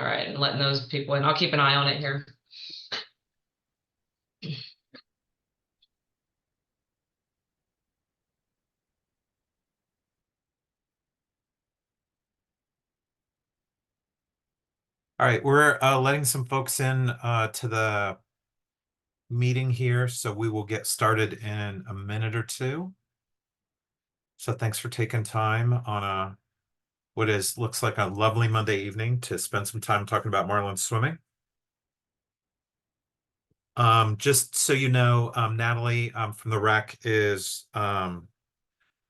All right, and letting those people in. I'll keep an eye on it here. All right, we're letting some folks in to the meeting here, so we will get started in a minute or two. So thanks for taking time on looks like a lovely Monday evening to spend some time talking about Marlins swimming. Just so you know, Natalie from the rec is going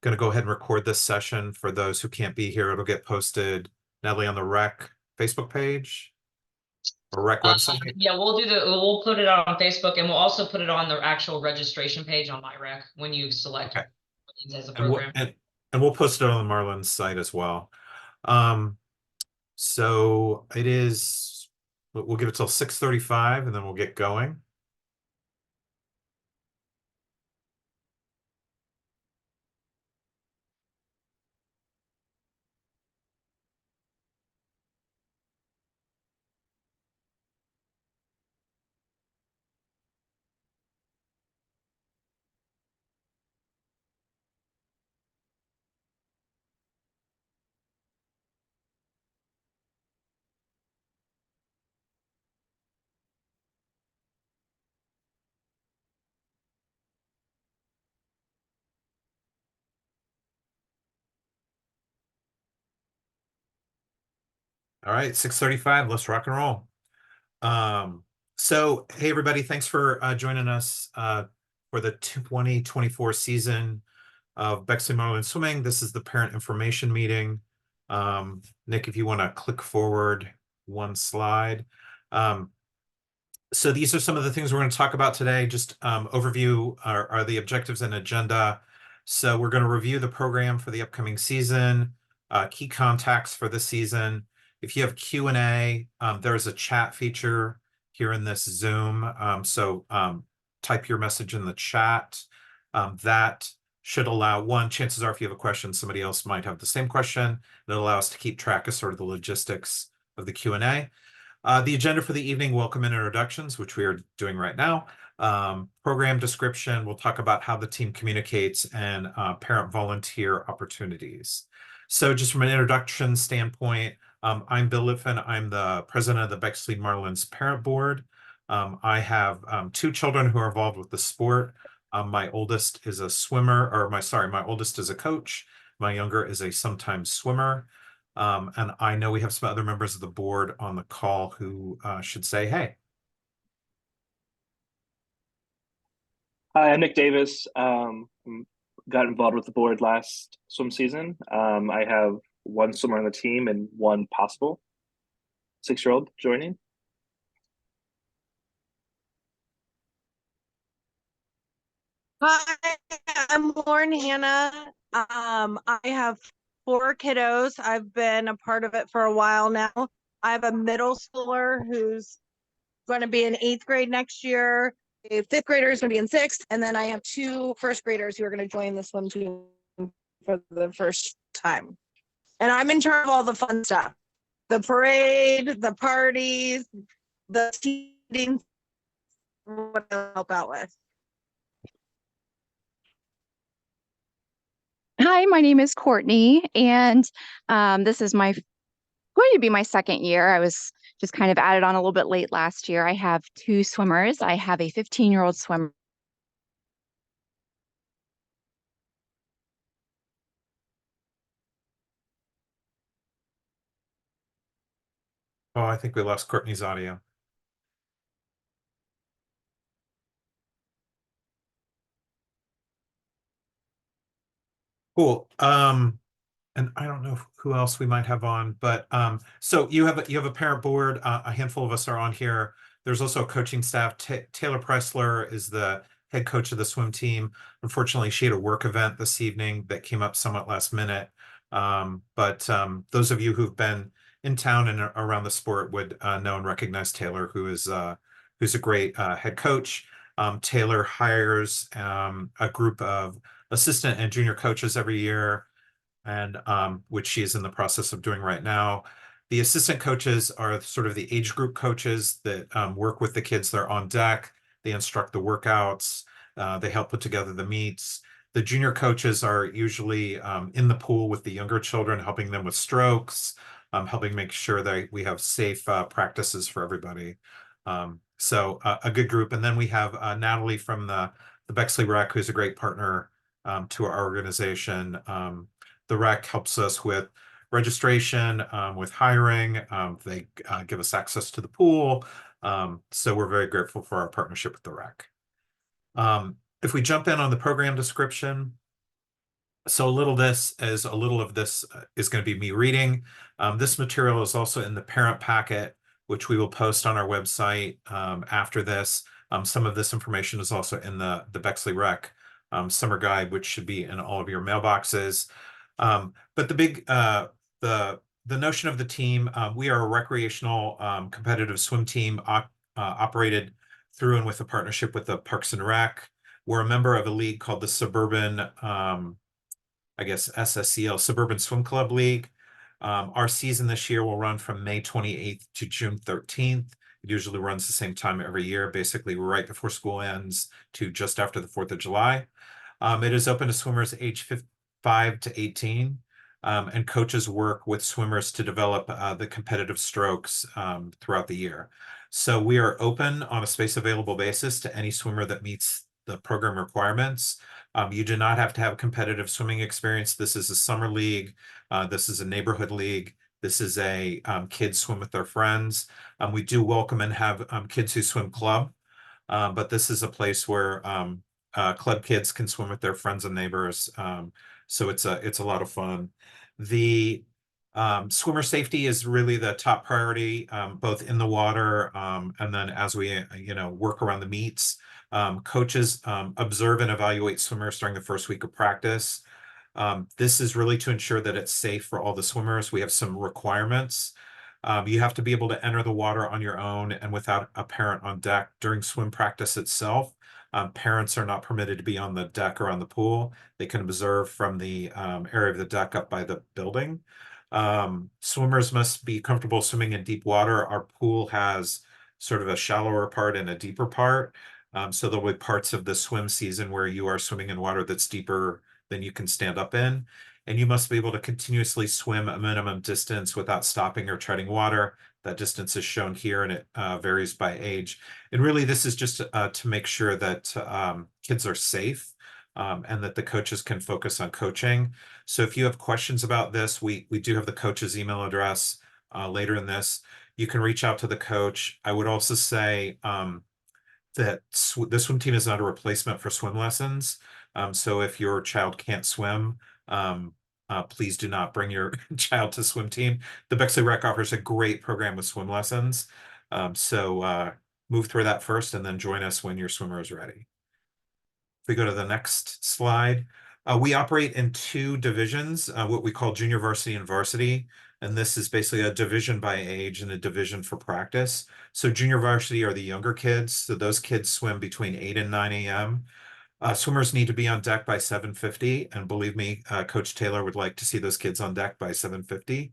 to go ahead and record this session for those who can't be here. It'll get posted, Natalie, on the rec Facebook page or rec website. Yeah, we'll put it on Facebook, and we'll also put it on the actual registration page on my rec when you select as a program. And we'll post it on the Marlins site as well. So it is, we'll give it till 6:35 and then we'll get going. All right, 6:35, let's rock and roll. So hey everybody, thanks for joining us for the 2024 season of Bexley Marlins Swimming. This is the parent information meeting. Nick, if you want to click forward one slide. So these are some of the things we're going to talk about today. Just overview are the objectives and agenda. So we're going to review the program for the upcoming season, key contacts for the season. If you have Q&A, there's a chat feature here in this Zoom. So type your message in the chat. That should allow, chances are if you have a question, somebody else might have the same question. It'll allow us to keep track of sort of the logistics of the Q&A. The agenda for the evening, welcome and introductions, which we are doing right now. Program description, we'll talk about how the team communicates, and parent volunteer opportunities. So just from an introduction standpoint, I'm Bill Litvin. I'm the president of the Bexley Marlins Parent Board. I have 2 children who are involved with the sport. My oldest is a swimmer, my oldest is a coach. My younger is a sometime swimmer. And I know we have some other members of the board on the call who should say, hey. Hi, I'm Nick Davis. Got involved with the board last swim season. I have 1 swimmer on the team and 1 possible 6-year-old joining. Hi, I'm Lauren Hanna. I have 4 kiddos. I've been a part of it for a while now. I have a middle schooler who's going to be in 8th grade next year. A 5th grader is going to be in 6th. And then I have 2 first graders who are going to join the swim team for the first time. And I'm in charge of all the fun stuff. The parade, the parties, the seating, what I'll help out with. Hi, my name is Courtney, and this is going to be my 2nd year. I was just kind of added on a little bit late last year. I have 2 swimmers. I have a 15-year-old swimmer. Oh, I think we lost Courtney's audio. Cool. And I don't know who else we might have on, but so you have a parent board. A handful of us are on here. There's also a coaching staff. Taylor Pressler is the head coach of the swim team. Unfortunately, she had a work event this evening that came up somewhat last minute. But those of you who've been in town and around the sport would know and recognize Taylor, who's a great head coach. Taylor hires a group of assistant and junior coaches every year, and which she is in the process of doing right now. The assistant coaches are sort of the age group coaches that work with the kids that are on deck. They instruct the workouts. They help put together the meets. The junior coaches are usually in the pool with the younger children, helping them with strokes, helping make sure that we have safe practices for everybody. So a good group. And then we have Natalie from the Bexley Rec, who's a great partner to our organization. The rec helps us with registration, with hiring. They give us access to the pool. So we're very grateful for our partnership with the rec. If we jump in on the program description, so a little of this is going to be me reading. This material is also in the parent packet, which we will post on our website after this. Some of this information is also in the Bexley Rec summer guide, which should be in all of your mailboxes. But the notion of the team, we are a recreational competitive swim team operated through and with a partnership with the Parks and Rec. We're a member of a league called the Suburban, I guess SSCL, Suburban Swim Club League. Our season this year will run from May 28th to June 13th. It usually runs the same time every year, basically right before school ends to just after the 4th of July. It is open to swimmers age 5 to 18, and coaches work with swimmers to develop the competitive strokes throughout the year. So we are open on a space available basis to any swimmer that meets the program requirements. You do not have to have competitive swimming experience. This is a summer league. This is a neighborhood league. This is a kids swim with their friends. We do welcome and have kids who swim club, but this is a place where club kids can swim with their friends and neighbors. So it's a lot of fun. The swimmer safety is really the top priority, both in the water and then as we work around the meets. Coaches observe and evaluate swimmers during the first week of practice. This is really to ensure that it's safe for all the swimmers. We have some requirements. You have to be able to enter the water on your own and without a parent on deck during swim practice itself. Parents are not permitted to be on the deck or on the pool. They can observe from the area of the deck up by the building. Swimmers must be comfortable swimming in deep water. Our pool has sort of a shallower part and a deeper part. So there'll be parts of the swim season where you are swimming in water that's deeper than you can stand up in. And you must be able to continuously swim a minimum distance without stopping or treading water. That distance is shown here, and it varies by age. And really, this is just to make sure that kids are safe and that the coaches can focus on coaching. So if you have questions about this, we do have the coach's email address later in this. You can reach out to the coach. I would also say that the swim team is not a replacement for swim lessons. So if your child can't swim, please do not bring your child to swim team. The Bexley Rec offers a great program with swim lessons. So move through that first and then join us when your swimmer is ready. If we go to the next slide, we operate in 2 divisions, what we call junior varsity and varsity. And this is basically a division by age and a division for practice. So junior varsity are the younger kids. So those kids swim between 8 and 9 a.m. Swimmers need to be on deck by 7:50, and believe me, Coach Taylor would like to see those kids on deck by 7:50.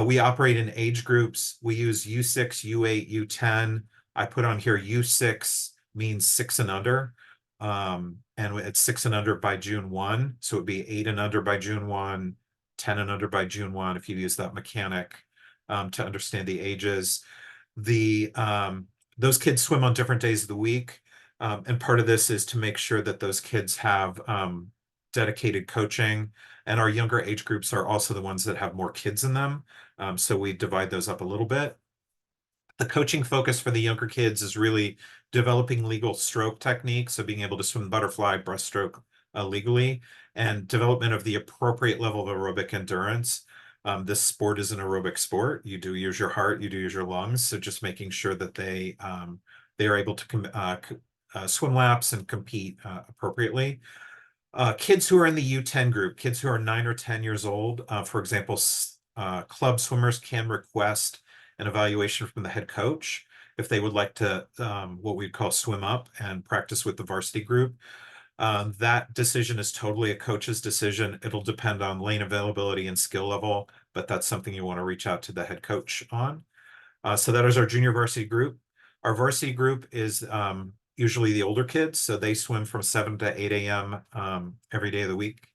We operate in age groups. We use U6, U8, U10. I put on here U6 means 6 and under, and it's 6 and under by June 1. So it'd be 8 and under by June 1, 10 and under by June 1, if you use that mechanic to understand the ages. Those kids swim on different days of the week. And part of this is to make sure that those kids have dedicated coaching, and our younger age groups are also the ones that have more kids in them. So we divide those up a little bit. The coaching focus for the younger kids is really developing legal stroke techniques, so being able to swim butterfly, breaststroke legally, and development of the appropriate level of aerobic endurance. This sport is an aerobic sport. You do use your heart, you do use your lungs. So just making sure that they are able to swim laps and compete appropriately. Kids who are in the U10 group, kids who are 9 or 10 years old, for example, club swimmers can request an evaluation from the head coach if they would like to what we'd call swim up and practice with the varsity group. That decision is totally a coach's decision. It'll depend on lane availability and skill level, but that's something you want to reach out to the head coach on. So that is our junior varsity group. Our varsity group is usually the older kids, so they swim from 7 to 8 a.m. Every day of the week.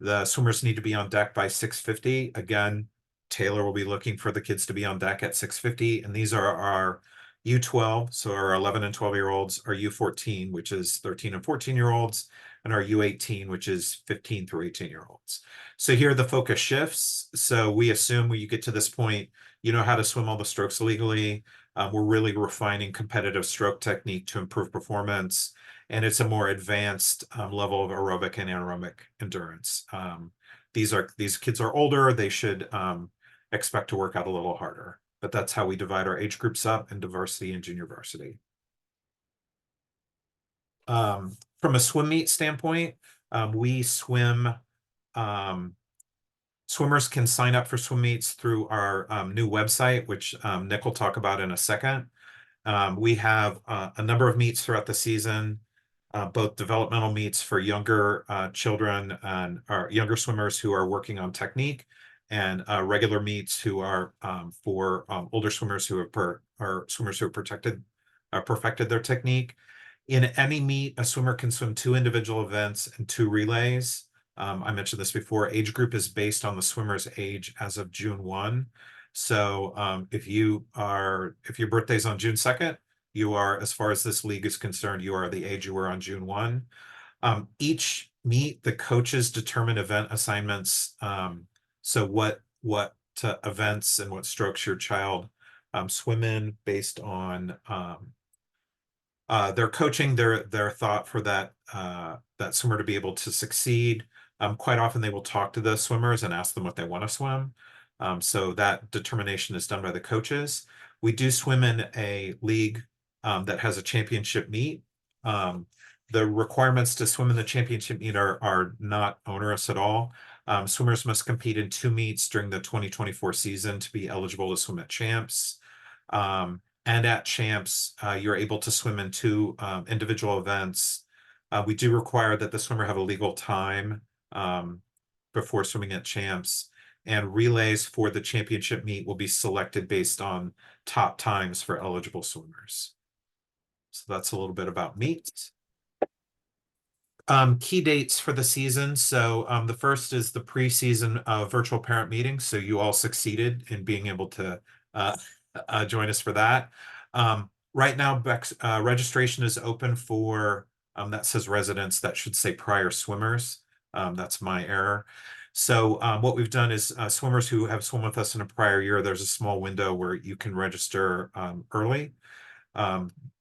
The swimmers need to be on deck by 6:50. Again, Taylor will be looking for the kids to be on deck at 6:50, and these are our U12, so our 11 and 12-year-olds, our U14, which is 13 and 14-year-olds, and our U18, which is 15 through 18-year-olds. So here the focus shifts. So we assume when you get to this point, you know how to swim all the strokes legally. We're really refining competitive stroke technique to improve performance, and it's a more advanced level of aerobic and anaerobic endurance. These kids are older; they should expect to work out a little harder. But that's how we divide our age groups up into varsity and junior varsity. From a swim meet standpoint, we swim. Swimmers can sign up for swim meets through our new website, which Nick will talk about in a second. We have a number of meets throughout the season, both developmental meets for younger children and younger swimmers who are working on technique, and regular meets who are for older swimmers who have perfected their technique. In any meet, a swimmer can swim 2 individual events and 2 relays. I mentioned this before, age group is based on the swimmer's age as of June 1. So if your birthday's on June 2nd, you are, as far as this league is concerned, you are the age you were on June 1. Each meet, the coaches determine event assignments. So what events and what strokes your child swim in based on their coaching, their thought for that swimmer to be able to succeed. Quite often they will talk to the swimmers and ask them what they want to swim. So that determination is done by the coaches. We do swim in a league that has a championship meet. The requirements to swim in the championship meet are not onerous at all. Swimmers must compete in 2 meets during the 2024 season to be eligible to swim at champs. And at champs, you're able to swim in 2 individual events. We do require that the swimmer have a legal time before swimming at champs, and relays for the championship meet will be selected based on top times for eligible swimmers. So that's a little bit about meets. Key dates for the season. So the first is the preseason virtual parent meeting. So you all succeeded in being able to join us for that. Right now, registration is open for, that says residents, that should say prior swimmers. That's my error. So what we've done is swimmers who have swum with us in a prior year, there's a small window where you can register early.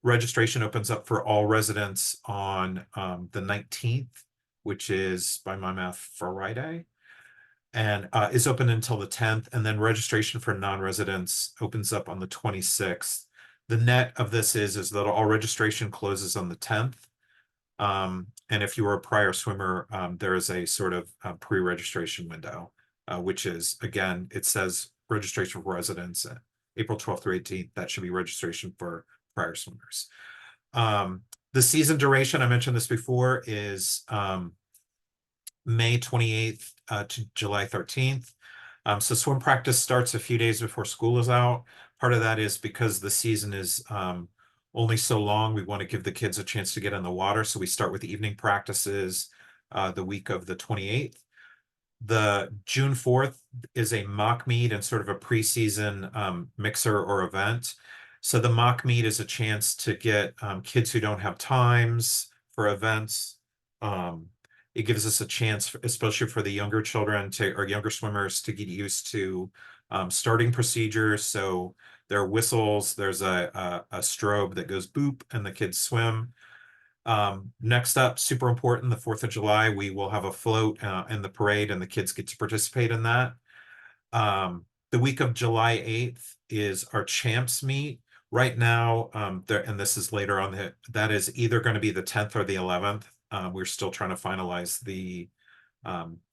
Registration opens up for all residents on the 19th, which is, by my math, Friday, and is open until the 10th. And then registration for non-residents opens up on the 26th. The net of this is that all registration closes on the 10th. And if you were a prior swimmer, there is a sort of pre-registration window, which is, again, it says registration for residents April 12th through 18th. That should be registration for prior swimmers. The season duration, I mentioned this before, is May 28th to July 13th. So swim practice starts a few days before school is out. Part of that is because the season is only so long. We want to give the kids a chance to get in the water. So we start with evening practices the week of the 28th. The June 4th is a mock meet and sort of a preseason mixer or event. So the mock meet is a chance to get kids who don't have times for events. It gives us a chance, especially for the younger children or younger swimmers, to get used to starting procedures. So there are whistles, there's a strobe that goes boop, and the kids swim. Next up, super important, the 4th of July, we will have a float in the parade, and the kids get to participate in that. The week of July 8th is our champs meet. Right now, and this is later on, that is either going to be the 10th or the 11th. We're still trying to finalize the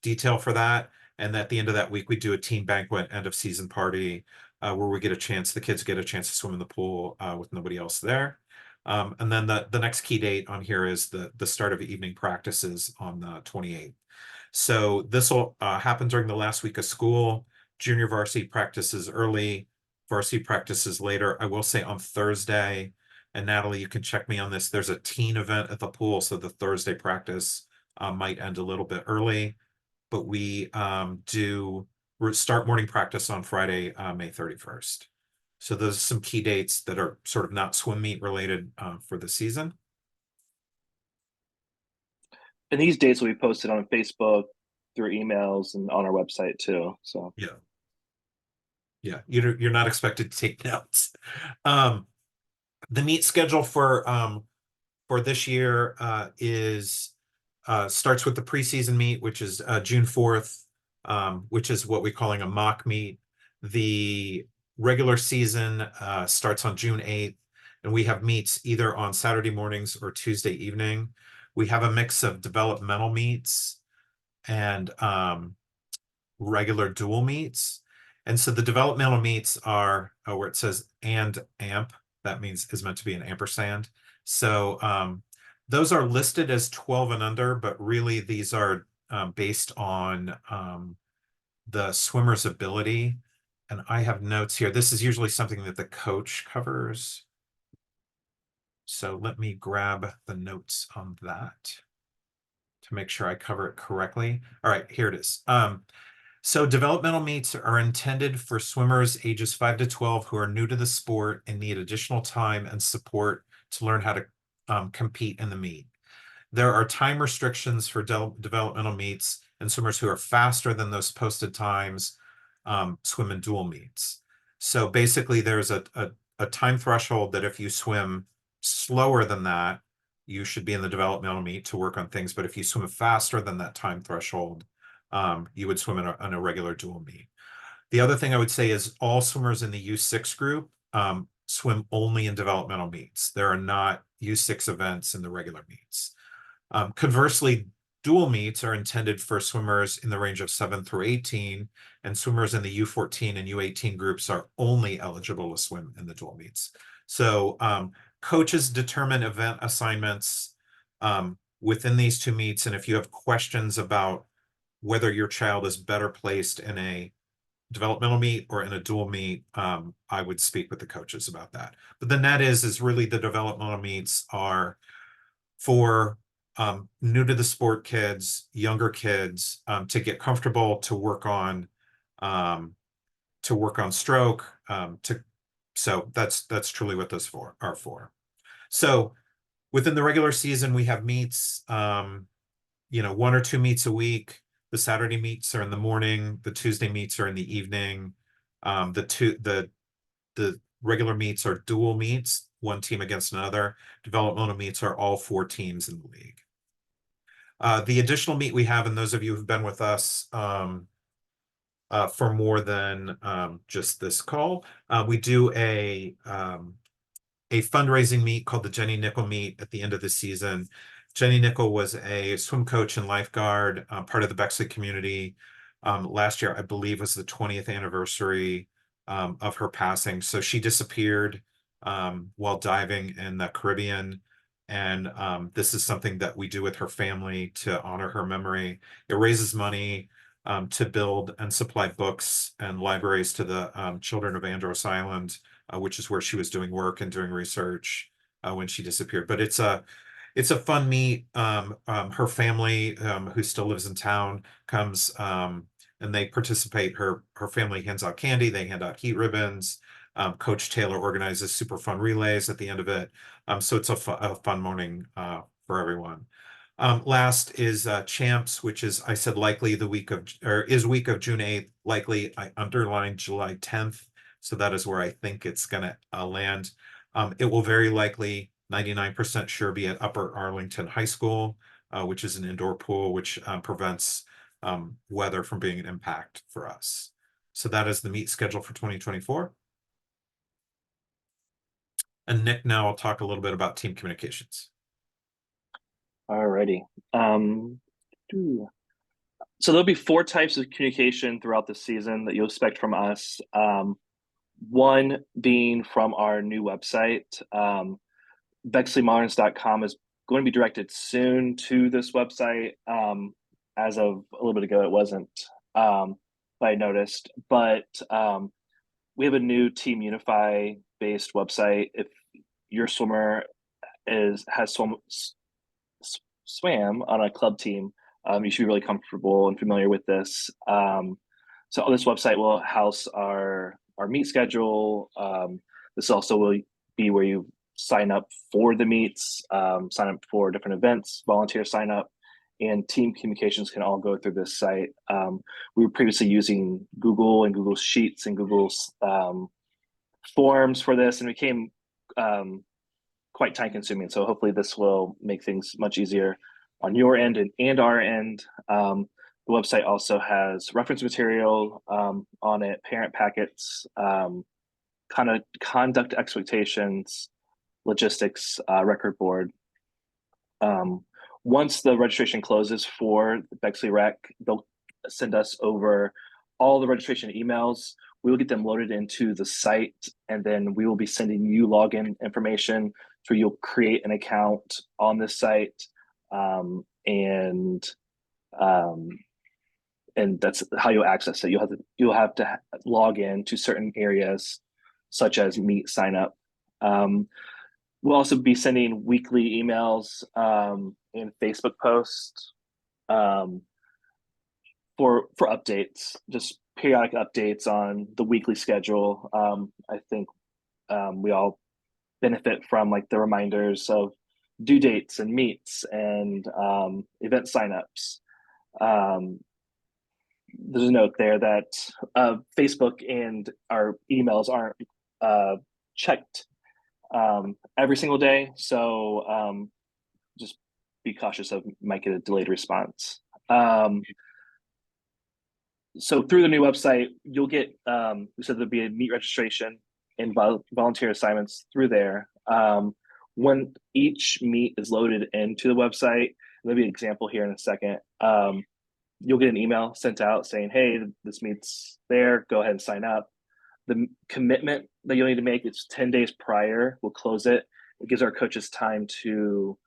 detail for that. And at the end of that week, we do a team banquet end of season party where we get a chance, the kids get a chance to swim in the pool with nobody else there. And then the next key date on here is the start of evening practices on the 28th. So this will happen during the last week of school. Junior varsity practices early, varsity practices later. I will say on Thursday, and Natalie, you can check me on this, there's a teen event at the pool, so the Thursday practice might end a little bit early, but we start morning practice on Friday, May 31st. So those are some key dates that are sort of not swim meet related for the season. And these dates will be posted on Facebook, through emails, and on our website too. So yeah, you're not expected to take notes. The meet schedule for this year is starts with the preseason meet, which is June 4th, which is what we're calling a mock meet. The regular season starts on June 8th, and we have meets either on Saturday mornings or Tuesday evening. We have a mix of developmental meets and regular dual meets. And so the developmental meets are where it says and amp, that means is meant to be an ampersand. So those are listed as 12 and under, but really these are based on the swimmer's ability. And I have notes here. This is usually something that the coach covers. So let me grab the notes on that to make sure I cover it correctly. All right, here it is. So developmental meets are intended for swimmers ages 5 to 12 who are new to the sport and need additional time and support to learn how to compete in the meet. There are time restrictions for developmental meets, and swimmers who are faster than those posted times swim in dual meets. So basically there's a time threshold that if you swim slower than that, you should be in the developmental meet to work on things. But if you swim faster than that time threshold, you would swim in a regular dual meet. The other thing I would say is all swimmers in the U6 group swim only in developmental meets. There are not U6 events in the regular meets. Conversely, dual meets are intended for swimmers in the range of 7 through 18, and swimmers in the U14 and U18 groups are only eligible to swim in the dual meets. So coaches determine event assignments within these two meets, and if you have questions about whether your child is better placed in a developmental meet or in a dual meet, I would speak with the coaches about that. But the net is really the developmental meets are for new to the sport kids, younger kids, to get comfortable, to work on stroke, so that's truly what those are for. So within the regular season, we have meets, 1 or 2 meets a week. The Saturday meets are in the morning. The Tuesday meets are in the evening. The regular meets are dual meets, one team against another. Developmental meets are all 4 teams in the league. The additional meet we have, and those of you who've been with us for more than just this call, we do a fundraising meet called the Jenny Nickel meet at the end of the season. Jenny Nickel was a swim coach and lifeguard, part of the Bexley community. Last year, I believe, was the 20th anniversary of her passing. So she disappeared while diving in the Caribbean. And this is something that we do with her family to honor her memory. It raises money to build and supply books and libraries to the children of Andros Island, which is where she was doing work and doing research when she disappeared. But it's a fun meet. Her family, who still lives in town, comes and they participate. Her family hands out candy. They hand out heat ribbons. Coach Taylor organizes super fun relays at the end of it. So it's a fun morning for everyone. Last is Champs, which is, I said, likely the week of June 8th. Likely, I underlined July 10th. So that is where I think it's going to land. It will very likely, 99% sure, be at Upper Arlington High School, which is an indoor pool, which prevents weather from being an impact for us. So that is the meet schedule for 2024. And Nick, now I'll talk a little bit about team communications. Alrighty. So there'll be 4 types of communication throughout the season that you'll expect from us. One being from our new website. BexleyMarlins.com is going to be directed soon to this website. As of a little bit ago, it wasn't, but I noticed. But we have a new Team Unify based website. If your swimmer has swam on a club team, you should be really comfortable and familiar with this. So this website will house our meet schedule. This also will be where you sign up for the meets, sign up for different events, volunteer sign up, and team communications can all go through this site. We were previously using Google and Google Sheets and Google's forms for this, and it became quite time consuming. So hopefully this will make things much easier on your end and our end. The website also has reference material on it, parent packets, kind of conduct expectations, logistics, record board. Once the registration closes for the Bexley Rec, they'll send us over all the registration emails. We will get them loaded into the site, and then we will be sending you login information. So you'll create an account on this site, and that's how you'll access it. You'll have to log in to certain areas, such as meet sign up. We'll also be sending weekly emails and Facebook posts for updates, just periodic updates on the weekly schedule. I think we all benefit from like the reminders of due dates and meets and event signups. There's a note there that Facebook and our emails aren't checked every single day, so just be cautious of might get a delayed response. So through the new website, you'll get we said there'll be a meet registration and volunteer assignments through there. When each meet is loaded into the website, there'll be an example here in a second. You'll get an email sent out saying, hey, this meet's there, go ahead and sign up. The commitment that you'll need to make is 10 days prior. We'll close it. It gives our coaches time to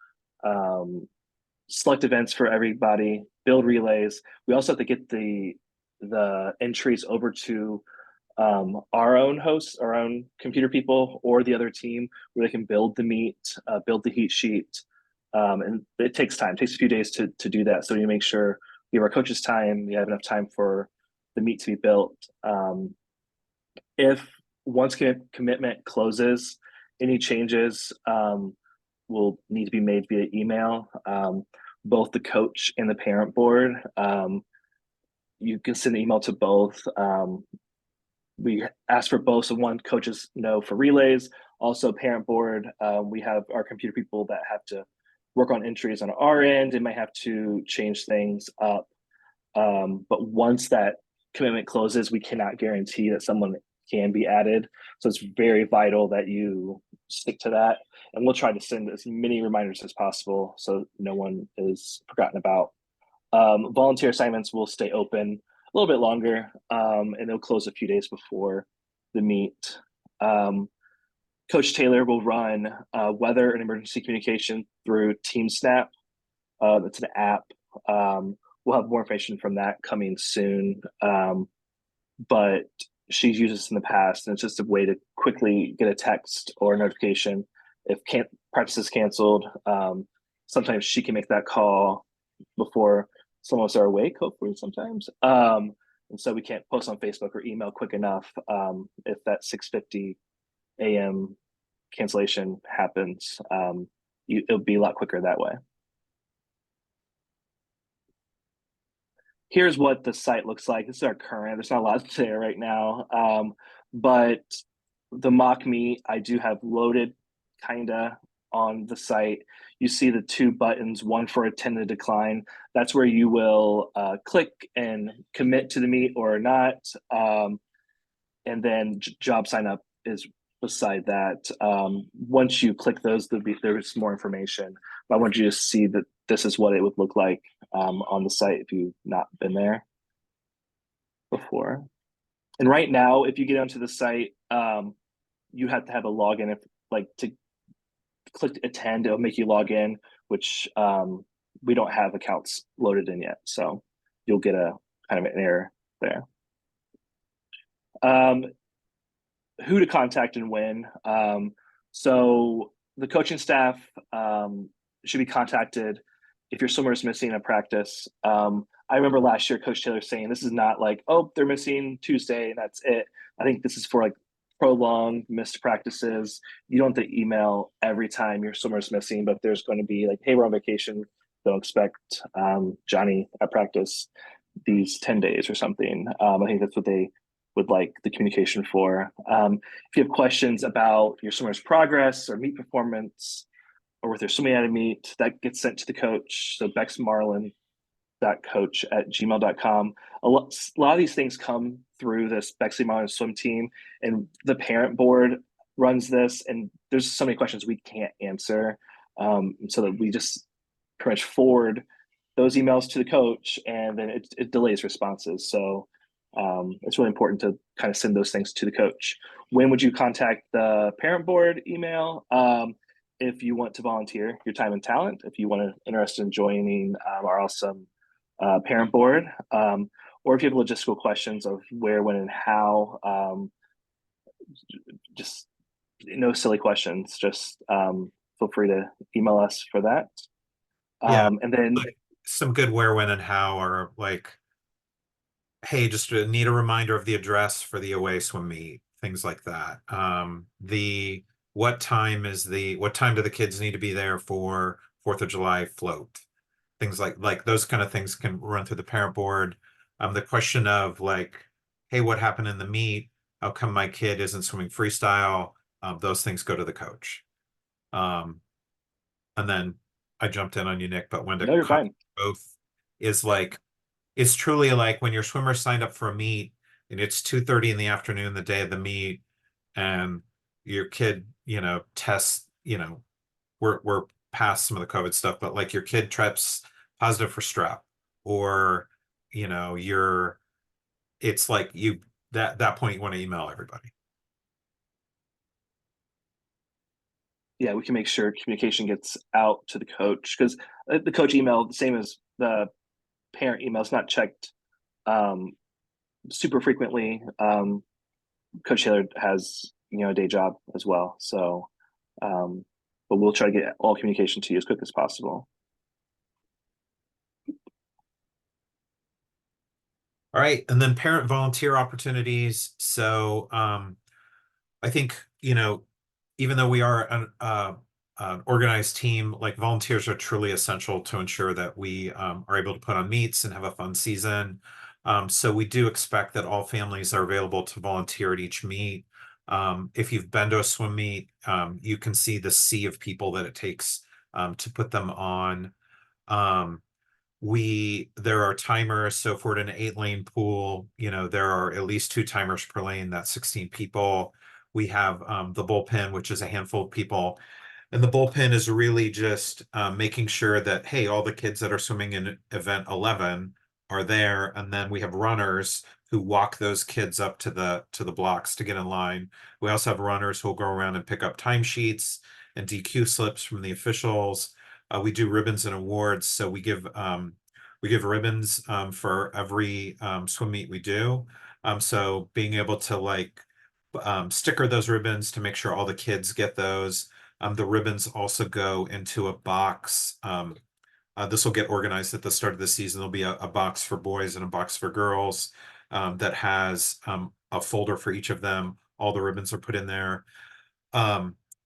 select events for everybody, build relays. We also have to get the entries over to our own hosts, our own computer people, or the other team where they can build the meet, build the heat sheet. And it takes time. It takes a few days to do that. So you make sure we give our coaches time, we have enough time for the meet to be built. If once commitment closes, any changes will need to be made via email. Both the coach and the parent board. You can send an email to both. We ask for both, so one, coaches know for relays. Also, parent board, we have our computer people that have to work on entries on our end and might have to change things up. But once that commitment closes, we cannot guarantee that someone can be added. So it's very vital that you stick to that. And we'll try to send as many reminders as possible so no one is forgotten about. Volunteer assignments will stay open a little bit longer, and they'll close a few days before the meet. Coach Taylor will run weather and emergency communication through TeamSnap. That's an app. We'll have more information from that coming soon. But she's used this in the past, and it's just a way to quickly get a text or a notification if practice is canceled. Sometimes she can make that call before some of us are awake, hopefully sometimes. And so we can't post on Facebook or email quick enough if that 6:50 a.m. cancellation happens. It'll be a lot quicker that way. Here's what the site looks like. This is our current. There's not a lot there right now, but the mock meet I do have loaded kinda on the site. You see the two buttons, one for attend and decline. That's where you will click and commit to the meet or not. And then job sign up is beside that. Once you click those, there's more information. But I want you to see that this is what it would look like on the site if you've not been there before. And right now, if you get onto the site, you have to have a login to click attend, it'll make you log in, which we don't have accounts loaded in yet. So you'll get a kind of an error there. Who to contact and when. So the coaching staff should be contacted if your swimmer is missing a practice. I remember last year, Coach Taylor saying this is not like, oh, they're missing Tuesday and that's it. I think this is for like prolonged missed practices. You don't have to email every time your swimmer is missing, but there's going to be like, hey, we're on vacation. Don't expect Johnny at practice these 10 days or something. I think that's what they would like the communication for. If you have questions about your swimmer's progress or meet performance, or with their swimming at a meet, that gets sent to the coach. So bexmarlin.coach@gmail.com. A lot of these things come through this Bexley Marlins swim team, and the parent board runs this, and there's so many questions we can't answer. So that we just pretty much forward those emails to the coach, and then it delays responses. So it's really important to kind of send those things to the coach. When would you contact the parent board email? If you want to volunteer your time and talent, if you want to interested in joining our awesome parent board, or if you have logistical questions of where, when, and how, just no silly questions, just feel free to email us for that. Yeah, and then like some good where, when, and how are like, hey, just need a reminder of the address for the away swim meet, things like that. What time do the kids need to be there for 4th of July float? Things like those kind of things can run through the parent board. The question of like, hey, what happened in the meet? How come my kid isn't swimming freestyle? Those things go to the coach. And then I jumped in on you, Nick, but when to no, you're fine. both is like, it's truly like when your swimmer signed up for a meet and it's 2:30 in the afternoon, the day of the meet, and your kid, tests, we're past some of the COVID stuff, but like your kid tests positive for strep, or, it's like that point you want to email everybody. Yeah, we can make sure communication gets out to the coach, because the coach email, the same as the parent email, is not checked super frequently. Coach Taylor has a day job as well, so but we'll try to get all communication to you as quick as possible. All right, and then parent volunteer opportunities. So I think even though we are an organized team, like volunteers are truly essential to ensure that we are able to put on meets and have a fun season. So we do expect that all families are available to volunteer at each meet. If you've been to a swim meet, you can see the sea of people that it takes to put them on. There are timers. So if we're in an 8-lane pool, there are at least 2 timers per lane. That's 16 people. We have the bullpen, which is a handful of people. And the bullpen is really just making sure that, hey, all the kids that are swimming in event 11 are there. And then we have runners who walk those kids up to the blocks to get in line. We also have runners who will go around and pick up timesheets and DQ slips from the officials. We do ribbons and awards. So we give ribbons for every swim meet we do. So being able to sticker those ribbons to make sure all the kids get those. The ribbons also go into a box. This will get organized at the start of the season. There'll be a box for boys and a box for girls that has a folder for each of them. All the ribbons are put in there.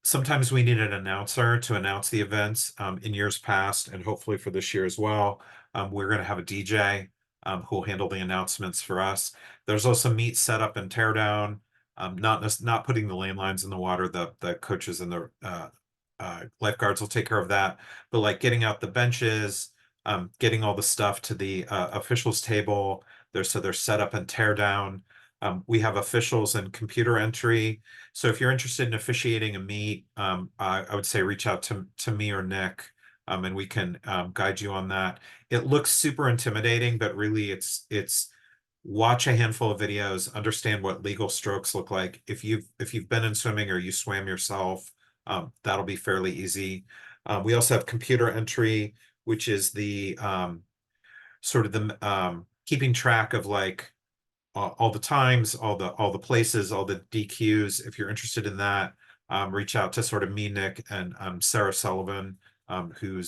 Sometimes we need an announcer to announce the events. In years past, and hopefully for this year as well, we're going to have a DJ who will handle the announcements for us. There's also meet setup and teardown. Not putting the lane lines in the water. The coaches and the lifeguards will take care of that. But like getting out the benches, getting all the stuff to the officials table. There's set up and tear down. We have officials and computer entry. So if you're interested in officiating a meet, I would say reach out to me or Nick, and we can guide you on that. It looks super intimidating, but really it's watch a handful of videos, understand what legal strokes look like. If you've been in swimming or you swam yourself, That'll be fairly easy. We also have computer entry, which is the sort of the keeping track of like all the times, all the places, all the DQs. If you're interested in that, reach out to sort of me, Nick, and Sarah Sullivan, who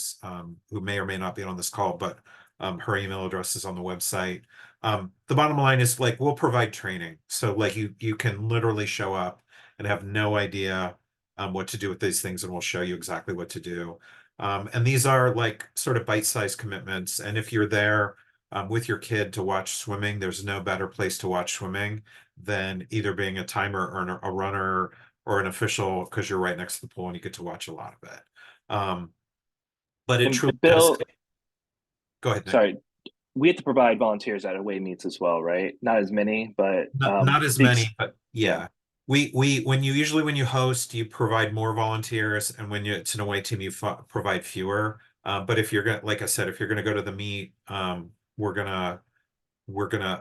may or may not be on this call, but her email address is on the website. The bottom line is like we'll provide training, so like you can literally show up and have no idea what to do with these things, and we'll show you exactly what to do. And these are like sort of bite-sized commitments, and if you're there with your kid to watch swimming, there's no better place to watch swimming than either being a timer or a runner or an official, because you're right next to the pool and you get to watch a lot of it. But it And truly Bill, does. Go ahead, Nick. sorry, we have to provide volunteers at away meets as well, right? Not as many, but Not as many, but yeah. We when you host, you provide more volunteers, and when it's an away team, you provide fewer. But if you're gonna, like I said, if you're gonna go to the meet, we're gonna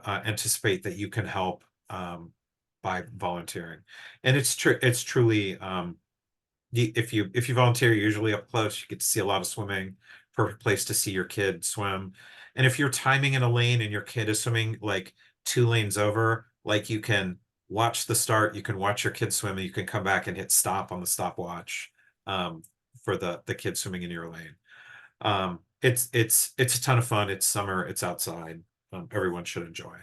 anticipate that you can help by volunteering, and it's truly if you volunteer, you're usually up close, you get to see a lot of swimming. Perfect place to see your kid swim. And if you're timing in a lane and your kid is swimming like 2 lanes over, like you can watch the start, you can watch your kid swim, and you can come back and hit stop on the stopwatch for the kid swimming in your lane. It's a ton of fun. It's summer, it's outside. Everyone should enjoy.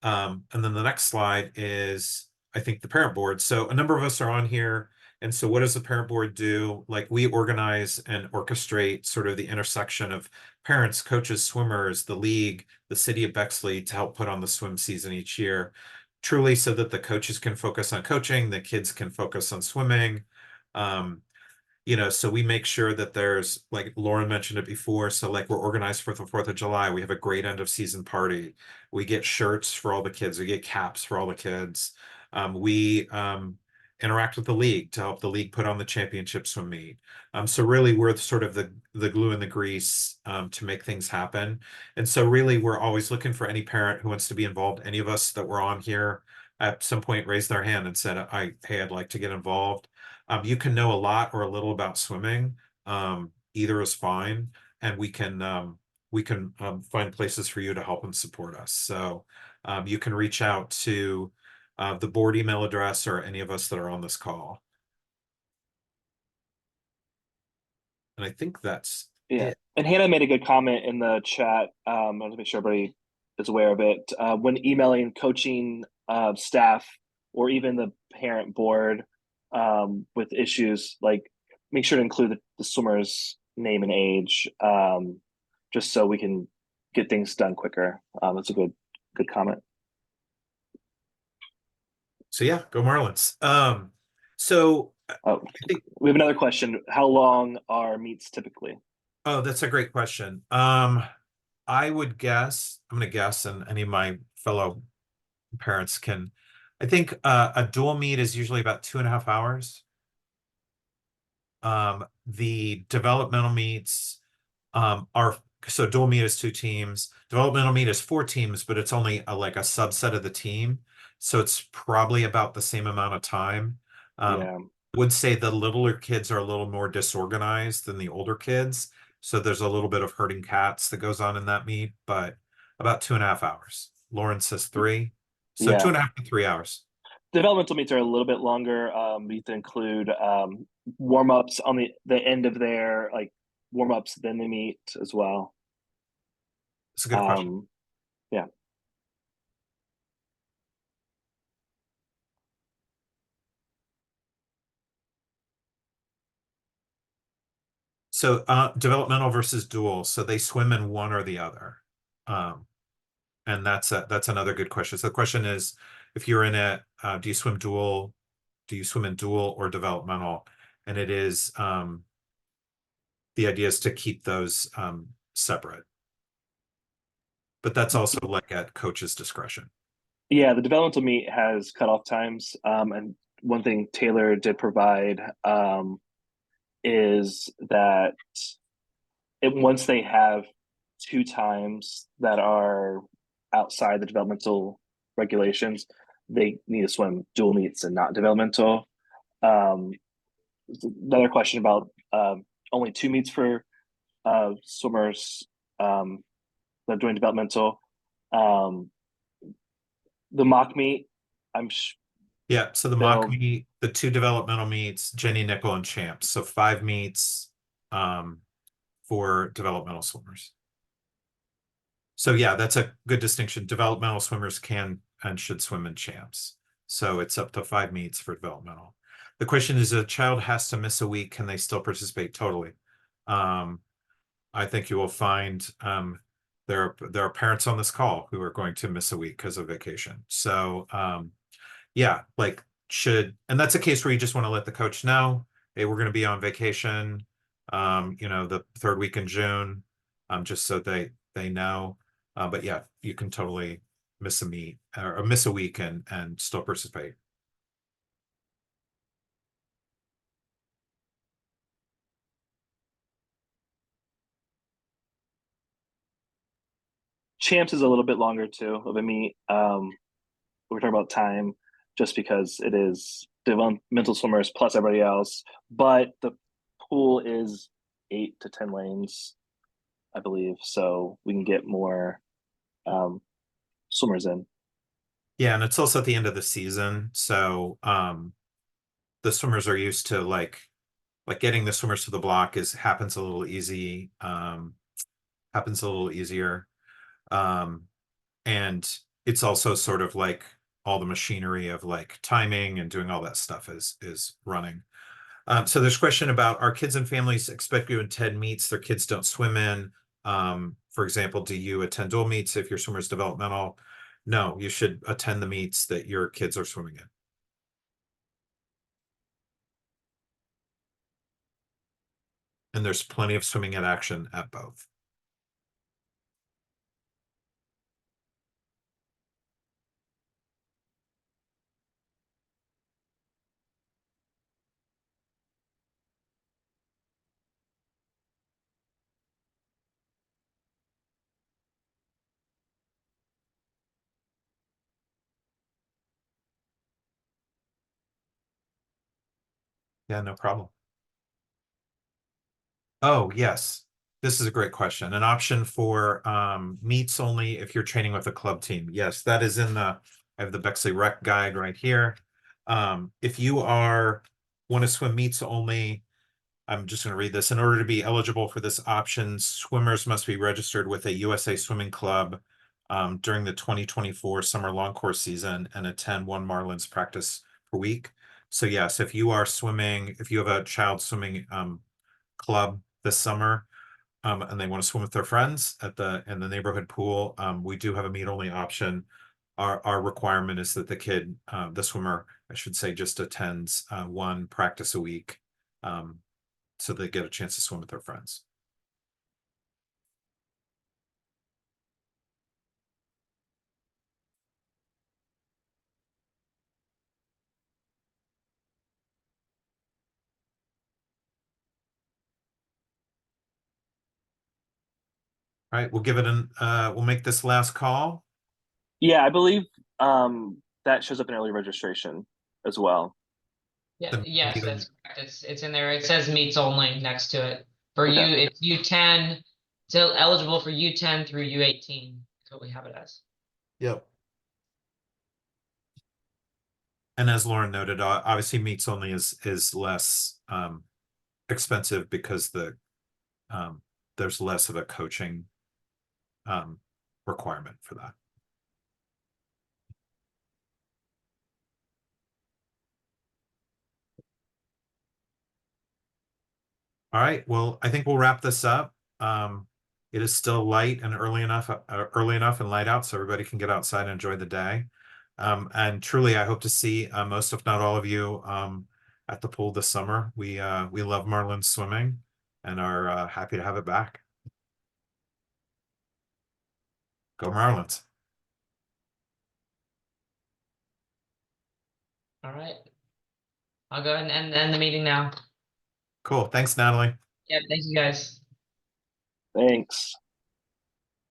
And then the next slide is, I think, the parent board. So a number of us are on here. And so what does the parent board do? Like we organize and orchestrate sort of the intersection of parents, coaches, swimmers, the league, the city of Bexley to help put on the swim season each year, truly so that the coaches can focus on coaching, the kids can focus on swimming. So we make sure that there's, like Lauren mentioned it before, so like we're organized for the 4th of July. We have a great end of season party. We get shirts for all the kids. We get caps for all the kids. We interact with the league to help the league put on the championship swim meet. So really we're sort of the glue and the grease to make things happen. And so really we're always looking for any parent who wants to be involved. Any of us that were on here at some point raised their hand and said, hey, I'd like to get involved. You can know a lot or a little about swimming. Either is fine, and we can find places for you to help and support us. So you can reach out to the board email address or any of us that are on this call. And I think that's it. And Hannah made a good comment in the chat. I want to make sure everybody is aware of it. When emailing coaching staff or even the parent board with issues, like make sure to include the swimmer's name and age, just so we can get things done quicker. That's a good comment. So yeah, go Marlins. So I think we have another question. How long are meets typically? Oh, that's a great question. I would guess, I'm going to guess, and any of my fellow parents can, I think a dual meet is usually about 2.5 hours. The developmental meets so dual meet is 2 teams. Developmental meet is 4 teams, but it's only like a subset of the team. So it's probably about the same amount of time. I would say the littler kids are a little more disorganized than the older kids. So there's a little bit of herding cats that goes on in that meet, but about 2.5 hours. Lauren says 3. So 2.5 to 3 hours. Developmental meets are a little bit longer. We have to include warm-ups on the end of their warm-ups, then they meet as well. That's a good question. Yeah. So developmental versus dual. So they swim in one or the other. And that's another good question. So the question is, if you're in it, do you swim dual? Do you swim in dual or developmental? And it is the idea is to keep those separate. But that's also like at coach's discretion. Yeah, the developmental meet has cutoff times. And one thing Taylor did provide is that once they have 2 times that are outside the developmental regulations, they need to swim dual meets and not developmental. another question about only 2 meets for swimmers that are doing developmental. The mock meet, Yeah, so the mock They'll- meet, the 2 developmental meets, Jenny, Nickel, and Champs. So 5 meets for developmental swimmers. So yeah, that's a good distinction. Developmental swimmers can and should swim in Champs. So it's up to 5 meets for developmental. The question is, a child has to miss a week, can they still participate? Totally. I think you will find there are parents on this call who are going to miss a week because of vacation. So yeah, like and that's a case where you just want to let the coach know, hey, we're going to be on vacation, the 3rd week in June, just so they know. But yeah, you can totally miss a meet or miss a week and still participate. Champs is a little bit longer too of a meet. We're talking about time just because it is developmental swimmers plus everybody else, but the pool is 8 to 10 lanes, I believe, so we can get more swimmers in. Yeah, and it's also at the end of the season, so the swimmers are used to like getting the swimmers to the block happens a little easier. And it's also sort of like all the machinery of like timing and doing all that stuff is running. So there's a question about, are kids and families expect you to attend meets their kids don't swim in? For example, do you attend dual meets if your swimmer is developmental? No, you should attend the meets that your kids are swimming in. And there's plenty of swimming at action at both. Yeah, no problem. Oh, yes. This is a great question. An option for meets only if you're training with a club team. Yes, that is I have the Bexley Rec guide right here. If you want to swim meets only, I'm just going to read this. In order to be eligible for this option, swimmers must be registered with a USA Swimming Club during the 2024 summer long course season and attend 1 Marlins practice per week. So yes, if you have a child swimming club this summer and they want to swim with their friends in the neighborhood pool, we do have a meet only option. Our requirement is that the swimmer, I should say, just attends 1 practice a week, so they get a chance to swim with their friends. All right, we'll make this last call. Yeah, I believe that shows up in early registration as well. Yeah, yes, that's correct. It's in there. It says meets only next to it. For it's U10, still eligible for U10 through U18. That's what we have it as. Yep. And as Lauren noted, obviously meets only is less expensive because there's less of a coaching requirement for that. All right, well, I think we'll wrap this up. It is still light and early enough and light out so everybody can get outside and enjoy the day. And truly, I hope to see most, if not all of you, at the pool this summer. We love Marlins swimming and are happy to have it back. Go Marlins. All right. I'll go ahead and end the meeting now. Cool. Thanks, Natalie. Yeah, thank you guys. Thanks.